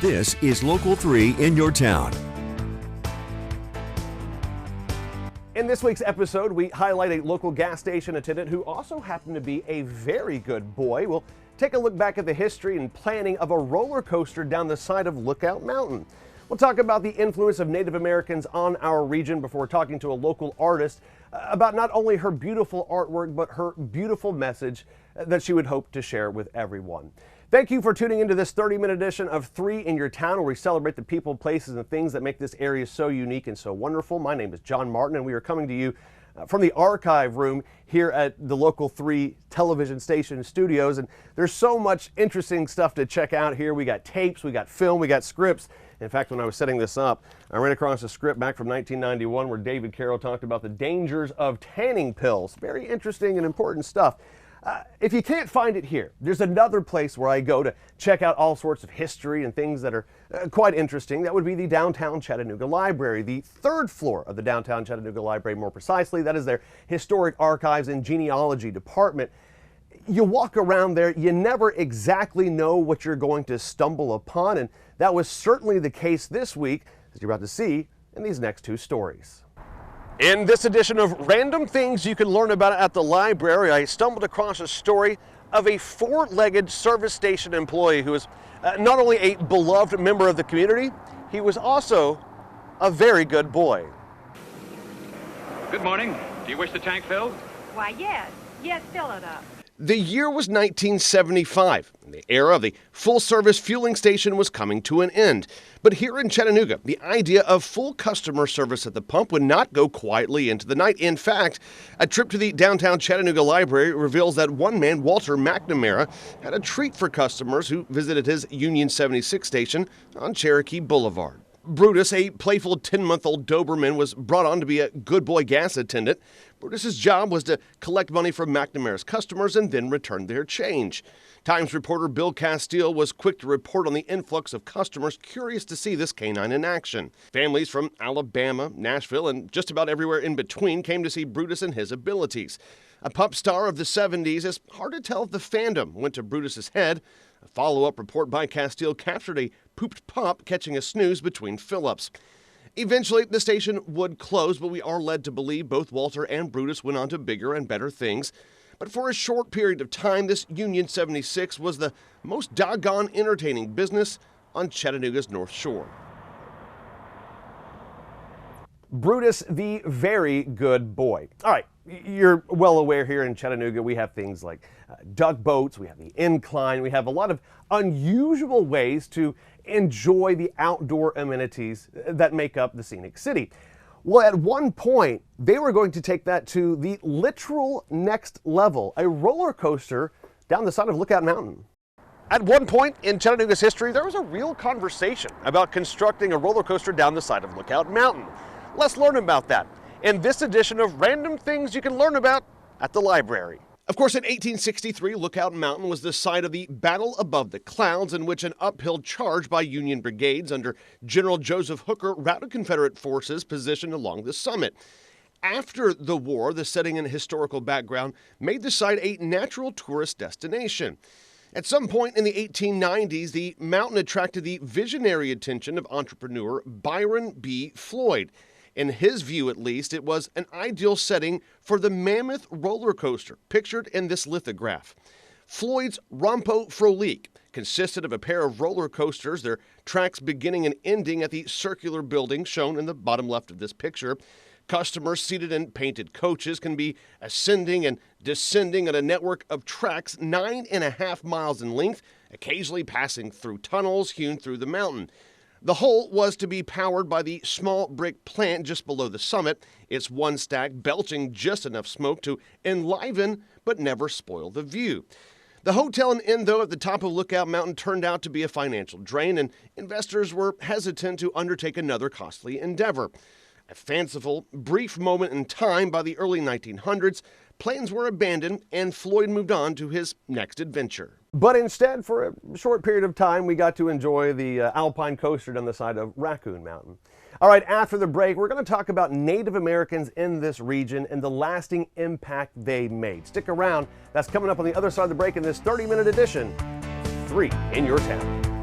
This is Local 3 in your town. In this week's episode, we highlight a local gas station attendant who also happened to be a very good boy. We'll take a look back at the history and planning of a roller coaster down the side of Lookout Mountain. We'll talk about the influence of Native Americans on our region before talking to a local artist about not only her beautiful artwork, but her beautiful message that she would hope to share with everyone. Thank you for tuning into this 30-minute edition of 3 in Your Town, where we celebrate the people, places, and things that make this area so unique and so wonderful. My name is John Martin, and we are coming to you from the archive room here at the Local 3 television station studios. And there's so much interesting stuff to check out here. We got tapes, we got film, we got scripts. In fact, when I was setting this up, I ran across a script back from 1991 where David Carroll talked about the dangers of tanning pills. Very interesting and important stuff. If you can't find it here, there's another place where I go to check out all sorts of history and things that are quite interesting. That would be the Downtown Chattanooga Library, the third floor of the Downtown Chattanooga Library, more precisely. That is their Historic Archives and Genealogy Department. You walk around there, you never exactly know what you're going to stumble upon, and that was certainly the case this week, as you're about to see in these next two stories. In this edition of Random Things You Can Learn About at the Library, I stumbled across a story of a four-legged service station employee who was not only a beloved member of the community, he was also a very good boy. Good morning. Do you wish the tank filled? Why, yes. Yes, fill it up. The year was 1975, and the era of the full-service fueling station was coming to an end. But here in Chattanooga, the idea of full customer service at the pump would not go quietly into the night. In fact, a trip to the Downtown Chattanooga Library reveals that one man, Walter McNamara, had a treat for customers who visited his Union 76 station on Cherokee Boulevard. Brutus, a playful 10-month-old Doberman, was brought on to be a good boy gas attendant. Brutus's job was to collect money from McNamara's customers and then return their change. Times reporter Bill Castile was quick to report on the influx of customers curious to see this canine in action. Families from Alabama, Nashville, and just about everywhere in between came to see Brutus and his abilities. A pup star of the 70s, it's hard to tell if the fandom went to Brutus's head. A follow-up report by Castile captured a pooped pup catching a snooze between fill-ups. Eventually, the station would close, but we are led to believe both Walter and Brutus went on to bigger and better things. But for a short period of time, this Union 76 was the most doggone entertaining business on Chattanooga's North Shore. Brutus, the very good boy. All right, you're well aware here in Chattanooga we have things like duck boats, we have the incline, we have a lot of unusual ways to enjoy the outdoor amenities that make up the scenic city. Well, at one point, they were going to take that to the literal next level, a roller coaster down the side of Lookout Mountain. At one point in Chattanooga's history, there was a real conversation about constructing a roller coaster down the side of Lookout Mountain. Let's learn about that in this edition of Random Things You Can Learn About at the Library. Of course, in 1863, Lookout Mountain was the site of the Battle Above the Clouds, in which an uphill charge by Union brigades under General Joseph Hooker routed Confederate forces positioned along the summit. After the war, the setting and historical background made the site a natural tourist destination. At some point in the 1890s, the mountain attracted the visionary attention of entrepreneur Byron B. Floyd. In his view, at least, it was an ideal setting for the mammoth roller coaster pictured in this lithograph. Floyd's Rompo Frolique consisted of a pair of roller coasters, their tracks beginning and ending at the circular building shown in the bottom left of this picture. Customers seated in painted coaches can be ascending and descending on a network of tracks 9.5 miles in length, occasionally passing through tunnels hewn through the mountain. The whole was to be powered by the small brick plant just below the summit, its one stack belching just enough smoke to enliven but never spoil the view. The hotel and inn, though, at the top of Lookout Mountain turned out to be a financial drain, and investors were hesitant to undertake another costly endeavor. A fanciful, brief moment in time by the early 1900s, plans were abandoned and Floyd moved on to his next adventure. But instead, for a short period of time, we got to enjoy the alpine coaster down the side of Raccoon Mountain. All right, after the break, we're going to talk about Native Americans in this region and the lasting impact they made. Stick around. That's coming up on the other side of the break in this 30-minute edition, 3 in Your Town.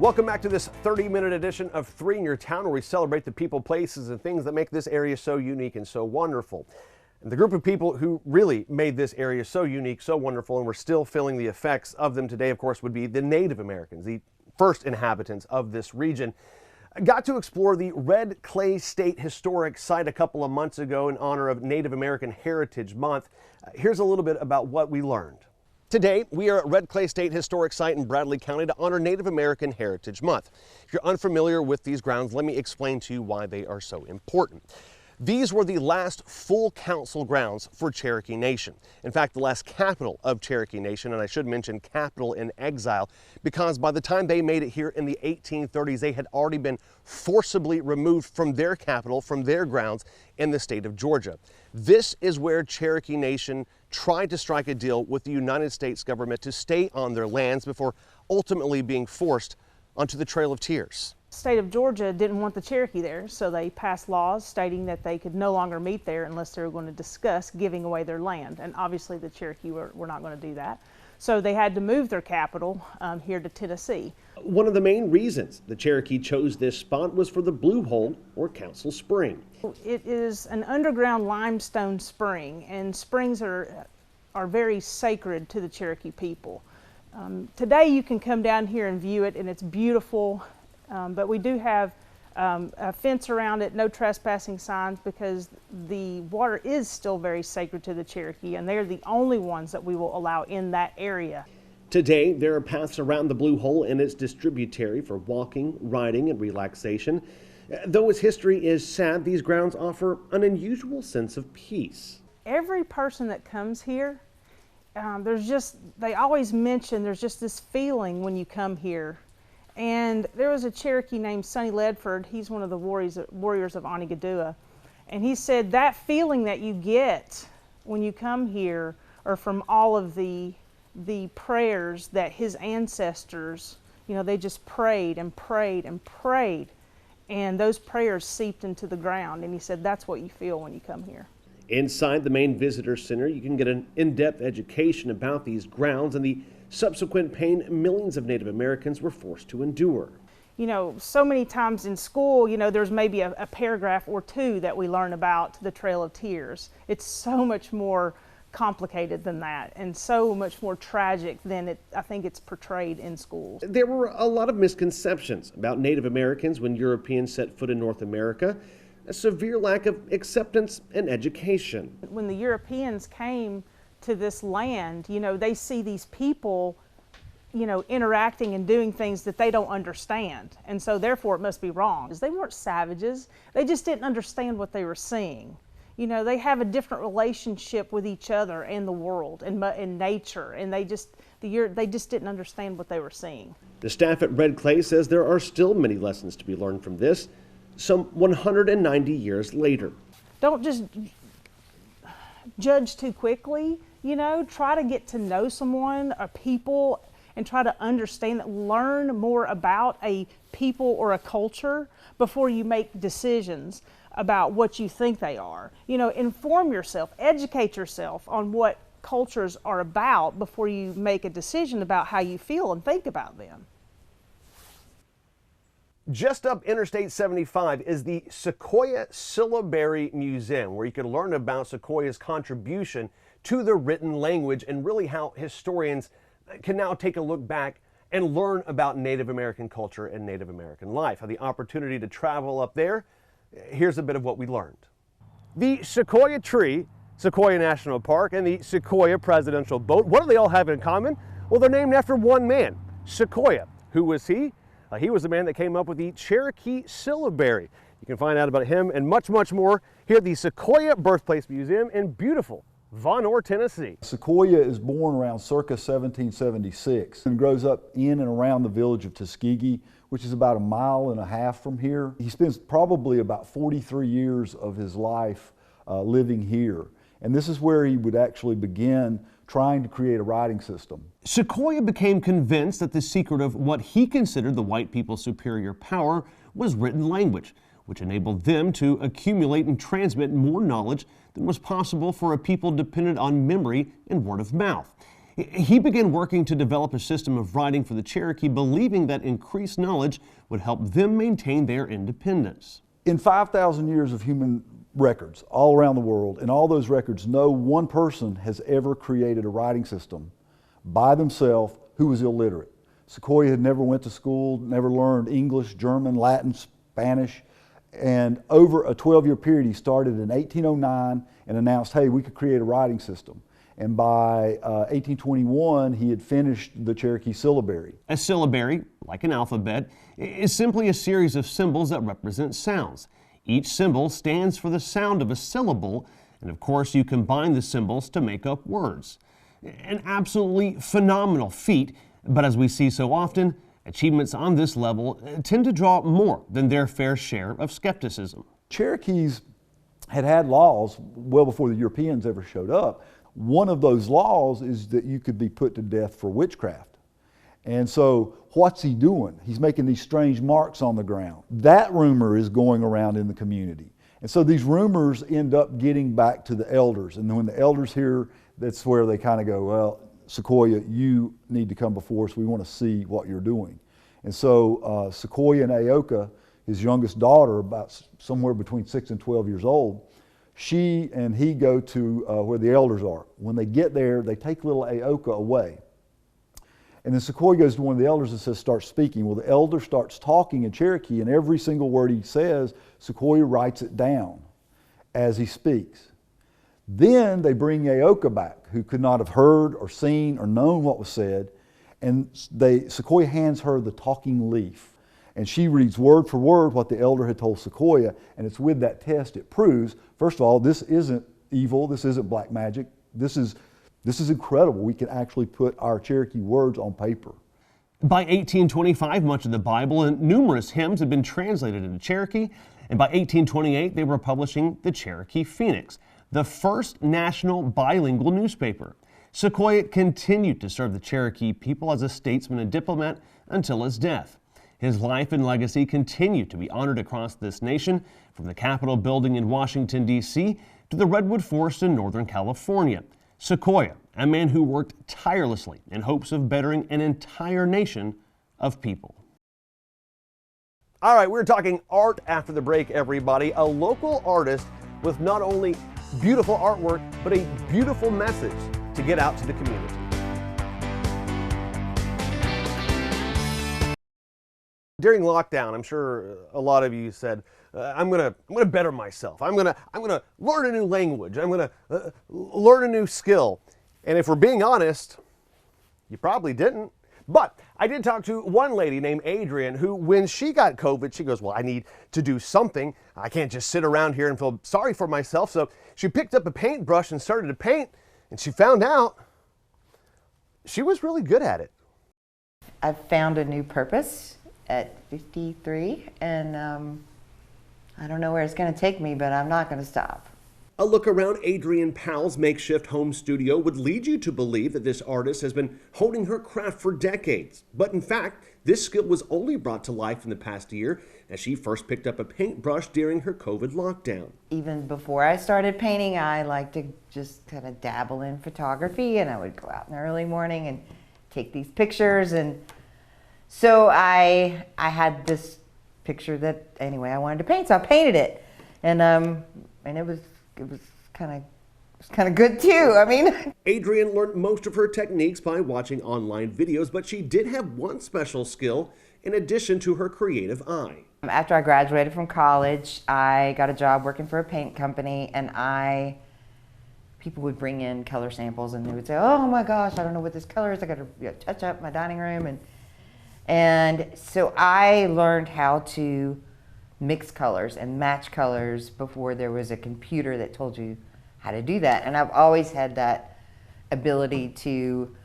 Welcome back to this 30-minute edition of 3 in Your Town, where we celebrate the people, places, and things that make this area so unique and so wonderful. And the group of people who really made this area so unique, so wonderful, and we're still feeling the effects of them today, of course, would be the Native Americans, the first inhabitants of this region. I got to explore the Red Clay State Historic Site a couple of months ago in honor of Native American Heritage Month. Here's a little bit about what we learned. Today, we are at Red Clay State Historic Site in Bradley County to honor Native American Heritage Month. If you're unfamiliar with these grounds, let me explain to you why they are so important. These were the last full council grounds for Cherokee Nation. In fact, the last capital of Cherokee Nation, and I should mention capital in exile, because by the time they made it here in the 1830s, they had already been forcibly removed from their capital, from their grounds in the state of Georgia. This is where Cherokee Nation tried to strike a deal with the United States government to stay on their lands before ultimately being forced onto the Trail of Tears. The state of Georgia didn't want the Cherokee there, so they passed laws stating that they could no longer meet there unless they were going to discuss giving away their land. And obviously the Cherokee were not going to do that. So they had to move their capital here to Tennessee. One of the main reasons the Cherokee chose this spot was for the Blue Hole, or Council Spring. It is an underground limestone spring, and springs are very sacred to the Cherokee people. Today you can come down here and view it, and it's beautiful. But we do have a fence around it, no trespassing signs, because the water is still very sacred to the Cherokee, and they're the only ones that we will allow in that area. Today, there are paths around the Blue Hole, and it's distributary for walking, riding, and relaxation. Though its history is sad, these grounds offer an unusual sense of peace. Every person that comes here, they always mention there's just this feeling when you come here. And there was a Cherokee named Sonny Ledford. He's one of the warriors of Onigadua. And he said that feeling that you get when you come here are from all of the prayers that his ancestors, they just prayed and prayed and prayed. And those prayers seeped into the ground. And he said that's what you feel when you come here. Inside the main visitor center, you can get an in-depth education about these grounds and the subsequent pain millions of Native Americans were forced to endure. So many times in school, there's maybe a paragraph or two that we learn about the Trail of Tears. It's so much more complicated than that, and so much more tragic than I think it's portrayed in schools. There were a lot of misconceptions about Native Americans when Europeans set foot in North America. A severe lack of acceptance and education. When the Europeans came to this land, they see these people, interacting and doing things that they don't understand. And so therefore it must be wrong. They weren't savages. They just didn't understand what they were seeing. They have a different relationship with each other and the world and nature. And they just didn't understand what they were seeing. The staff at Red Clay says there are still many lessons to be learned from this, some 190 years later. Don't just judge too quickly. Try to get to know someone, a people, and try to understand, learn more about a people or a culture before you make decisions about what you think they are. Inform yourself, educate yourself on what cultures are about before you make a decision about how you feel and think about them. Just up Interstate 75 is the Sequoyah Syllabary Museum, where you can learn about Sequoyah's contribution to the written language and really how historians can now take a look back and learn about Native American culture and Native American life. I had the opportunity to travel up there. Here's a bit of what we learned. The Sequoyah tree, Sequoyah National Park, and the Sequoyah Presidential Boat, what do they all have in common? Well, they're named after one man, Sequoyah. Who was he? He was the man that came up with the Cherokee syllabary. You can find out about him and much, much more here at the Sequoyah Birthplace Museum in beautiful Von Orr, Tennessee. Sequoyah is born around circa 1776 and grows up in and around the village of Tuskegee, which is about 1.5 miles from here. He spends probably about 43 years of his life living here. And this is where he would actually begin trying to create a writing system. Sequoyah became convinced that the secret of what he considered the white people's superior power was written language, which enabled them to accumulate and transmit more knowledge than was possible for a people dependent on memory and word of mouth. He began working to develop a system of writing for the Cherokee, believing that increased knowledge would help them maintain their independence. In 5,000 years of human records all around the world, in all those records, no one person has ever created a writing system by themselves who was illiterate. Sequoyah had never went to school, never learned English, German, Latin, Spanish, and over a 12-year period, he started in 1809 and announced, hey, we could create a writing system. And by 1821, he had finished the Cherokee syllabary. A syllabary, like an alphabet, is simply a series of symbols that represent sounds. Each symbol stands for the sound of a syllable, and of course you combine the symbols to make up words. An absolutely phenomenal feat, but as we see so often, achievements on this level tend to draw more than their fair share of skepticism. Cherokees had laws well before the Europeans ever showed up. One of those laws is that you could be put to death for witchcraft. And so what's he doing? He's making these strange marks on the ground. That rumor is going around in the community. And so these rumors end up getting back to the elders. And then when the elders hear, that's where they kind of go, well, Sequoyah, you need to come before us. We want to see what you're doing. And so Sequoyah and Aoka, his youngest daughter, about somewhere between 6 and 12 years old, she and he go to where the elders are. When they get there, they take little Aoka away. And then Sequoyah goes to one of the elders and says, start speaking. Well, the elder starts talking in Cherokee, and every single word he says, Sequoyah writes it down as he speaks. Then they bring Aoka back, who could not have heard or seen or known what was said, and Sequoyah hands her the talking leaf. And she reads word for word what the elder had told Sequoyah, and it's with that test it proves, first of all, this isn't evil, this isn't black magic, this is incredible. We can actually put our Cherokee words on paper. By 1825, much of the Bible and numerous hymns had been translated into Cherokee, and by 1828, they were publishing the Cherokee Phoenix, the first national bilingual newspaper. Sequoyah continued to serve the Cherokee people as a statesman and diplomat until his death. His life and legacy continue to be honored across this nation, from the Capitol building in Washington, D.C. to the Redwood Forest in Northern California. Sequoyah, a man who worked tirelessly in hopes of bettering an entire nation of people. All right, we're talking art after the break, everybody. A local artist with not only beautiful artwork, but a beautiful message to get out to the community. During lockdown, I'm sure a lot of you said, I'm gonna better myself. I'm gonna learn a new language. I'm gonna learn a new skill. And if we're being honest, you probably didn't. But I did talk to one lady named Adrian who, when she got COVID, she goes, well, I need to do something. I can't just sit around here and feel sorry for myself. So she picked up a paintbrush and started to paint, and she found out she was really good at it. I've found a new purpose at 53, and I don't know where it's going to take me, but I'm not going to stop. A look around Adrian Powell's makeshift home studio would lead you to believe that this artist has been honing her craft for decades. But in fact, this skill was only brought to life in the past year as she first picked up a paintbrush during her COVID lockdown. Even before I started painting, I like to just kind of dabble in photography, and I would go out in the early morning and take these pictures. And so I had this picture that, anyway, I wanted to paint, so I painted it. And it was kind of good too. I mean, Adrian learned most of her techniques by watching online videos, but she did have one special skill in addition to her creative eye. After I graduated from college, I got a job working for a paint company, and people would bring in color samples, and they would say, oh my gosh, I don't know what this color is. I got to touch up my dining room. And so I learned how to mix colors and match colors before there was a computer that told you how to do that. And I've always had that ability to,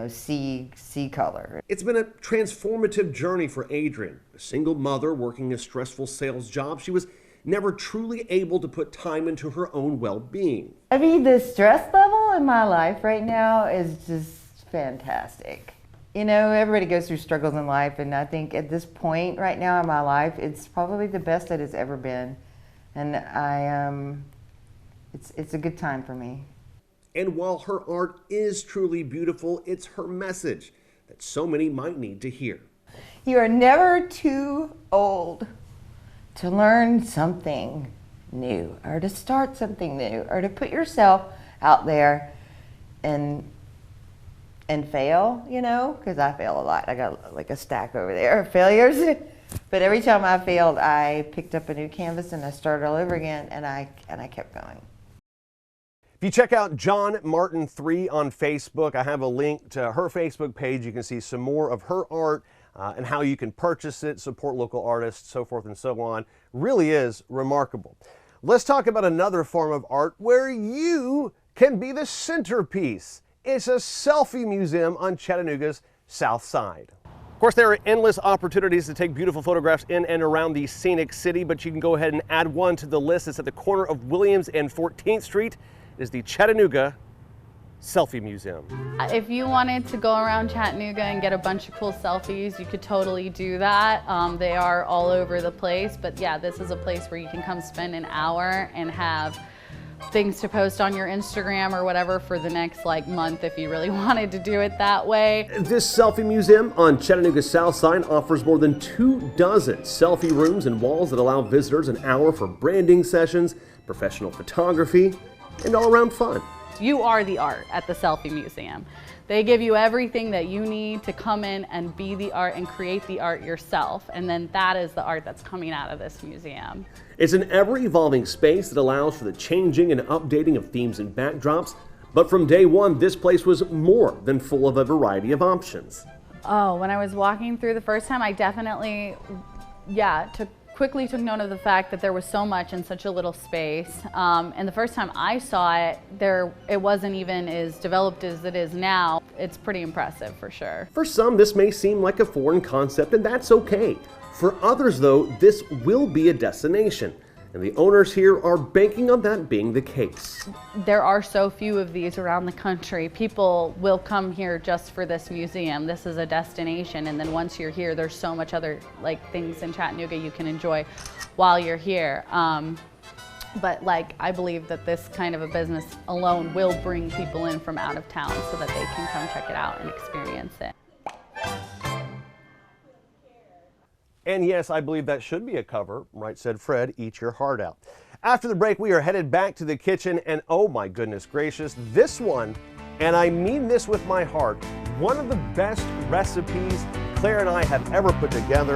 see color. It's been a transformative journey for Adrian. A single mother working a stressful sales job, she was never truly able to put time into her own well-being. I mean, the stress level in my life right now is just fantastic. Everybody goes through struggles in life, and I think at this point right now in my life, it's probably the best that it's ever been. And it's a good time for me. And while her art is truly beautiful, it's her message that so many might need to hear. You are never too old to learn something new, or to start something new, or to put yourself out there and fail, you know, because I fail a lot. I got like a stack over there of failures. But every time I failed, I picked up a new canvas and I started all over again, and I kept going. If you check out John Martin 3 on Facebook, I have a link to her Facebook page. You can see some more of her art and how you can purchase it, support local artists, so forth and so on. Really is remarkable. Let's talk about another form of art where you can be the centerpiece. It's a selfie museum on Chattanooga's South Side. Of course, there are endless opportunities to take beautiful photographs in and around the scenic city, but you can go ahead and add one to the list. It's at the corner of Williams and 14th Street. It is the Chattanooga Selfie Museum. If you wanted to go around Chattanooga and get a bunch of cool selfies, you could totally do that. They are all over the place, but yeah, this is a place where you can come spend an hour and have things to post on your Instagram or whatever for the next month if you really wanted to do it that way. This selfie museum on Chattanooga's South Side offers more than 24 selfie rooms and walls that allow visitors an hour for branding sessions, professional photography, and all-around fun. You are the art at the Selfie Museum. They give you everything that you need to come in and be the art and create the art yourself, and then that is the art that's coming out of this museum. It's an ever-evolving space that allows for the changing and updating of themes and backdrops, but from day one, this place was more than full of a variety of options. Oh, when I was walking through the first time, I definitely, quickly took note of the fact that there was so much in such a little space. And the first time I saw it, it wasn't even as developed as it is now. It's pretty impressive for sure. For some, this may seem like a foreign concept, and that's okay. For others, though, this will be a destination, and the owners here are banking on that being the case. There are so few of these around the country. People will come here just for this museum. This is a destination, and then once you're here, there's so much other things in Chattanooga you can enjoy while you're here. But I believe that this kind of a business alone will bring people in from out of town so that they can come check it out and experience it. And yes, I believe that should be a cover, right said Fred, eat your heart out. After the break, we are headed back to the kitchen, and oh my goodness gracious, this one, and I mean this with my heart, one of the best recipes Claire and I have ever put together.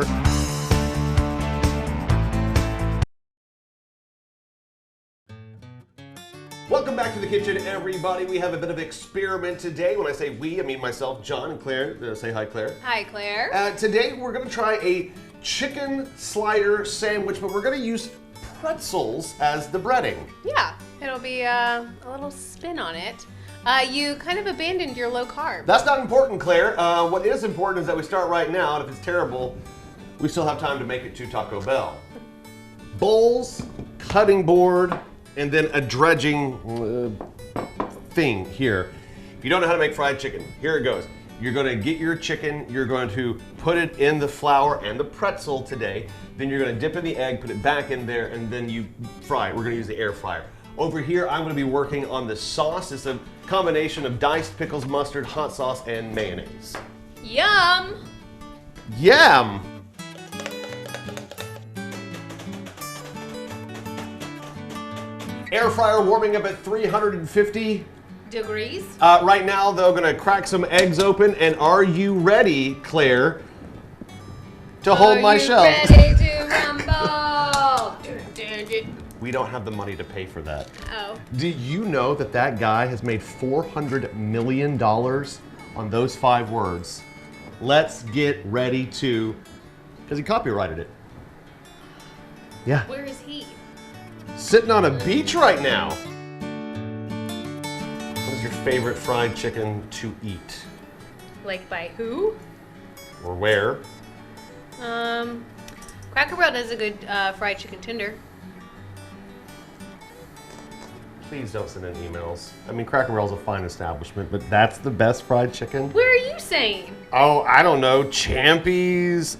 Welcome back to the kitchen, everybody. We have a bit of experiment today. When I say we, I mean myself, John, and Claire. Say hi, Claire. Hi, Claire. Today, we're going to try a chicken slider sandwich, but we're going to use pretzels as the breading. Yeah, it'll be a little spin on it. You kind of abandoned your low carb. That's not important, Claire. What is important is that we start right now, and if it's terrible, we still have time to make it to Taco Bell. Bowls, cutting board, and then a dredging thing here. If you don't know how to make fried chicken, here it goes. You're going to get your chicken, you're going to put it in the flour and the pretzel today, then you're going to dip in the egg, put it back in there, and then you fry it. We're going to use the air fryer. Over here, I'm going to be working on the sauce. It's a combination of diced pickles, mustard, hot sauce, and mayonnaise. Yum! Yum! Air fryer warming up at 350 degrees. Right now, though, going to crack some eggs open. And are you ready, Claire, to hold my shelf? Ready to rumble? We don't have the money to pay for that. Oh. Do you know that that guy has made $400 million on those 5 words? Let's get ready to, because he copyrighted it. Yeah. Where is he? Sitting on a beach right now. What is your favorite fried chicken to eat? Like by who? Or where? Cracker Barrel does a good fried chicken tender. Please don't send in emails. I mean, Cracker Barrel's a fine establishment, but that's the best fried chicken? Where are you saying? Oh, I don't know. Champy's,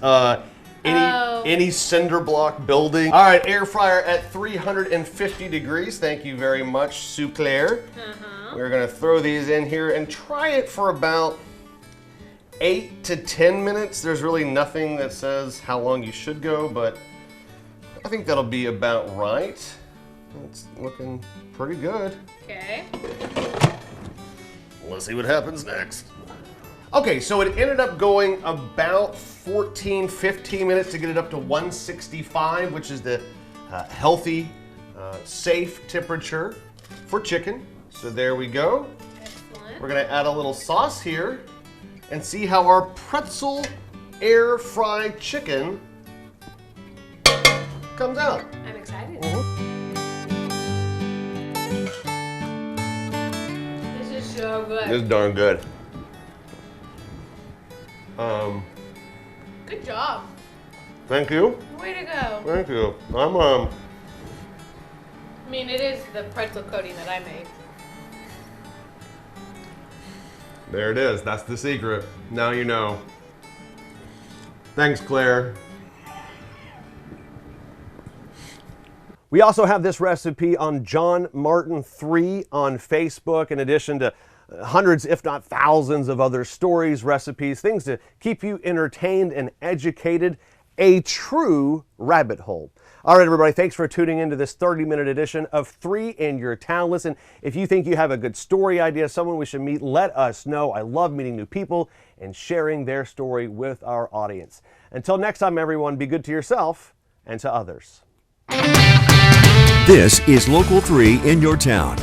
Any cinder block building. All right, air fryer at 350 degrees. Thank you very much, Sue Claire. We're gonna throw these in here and try it for about 8 to 10 minutes. There's really nothing that says how long you should go, but I think that'll be about right. It's looking pretty good. Okay. Let's see what happens next. Okay, so it ended up going about 14, 15 minutes to get it up to 165, which is the healthy, safe temperature for chicken. So there we go. Excellent. We're gonna add a little sauce here and see how our pretzel air fried chicken comes out. I'm excited. This is so good. It's darn good. Good job. Thank you. Way to go. Thank you. I mean, it is the pretzel coating that I made. There it is. That's the secret. Now you know. Thanks, Claire. We also have this recipe on John Martin 3 on Facebook, in addition to hundreds, if not thousands, of other stories, recipes, things to keep you entertained and educated. A true rabbit hole. All right, everybody, thanks for tuning into this 30-minute edition of 3 in Your Town. Listen, if you think you have a good story idea, someone we should meet, let us know. I love meeting new people and sharing their story with our audience. Until next time, everyone, be good to yourself and to others. This is Local 3 in your town.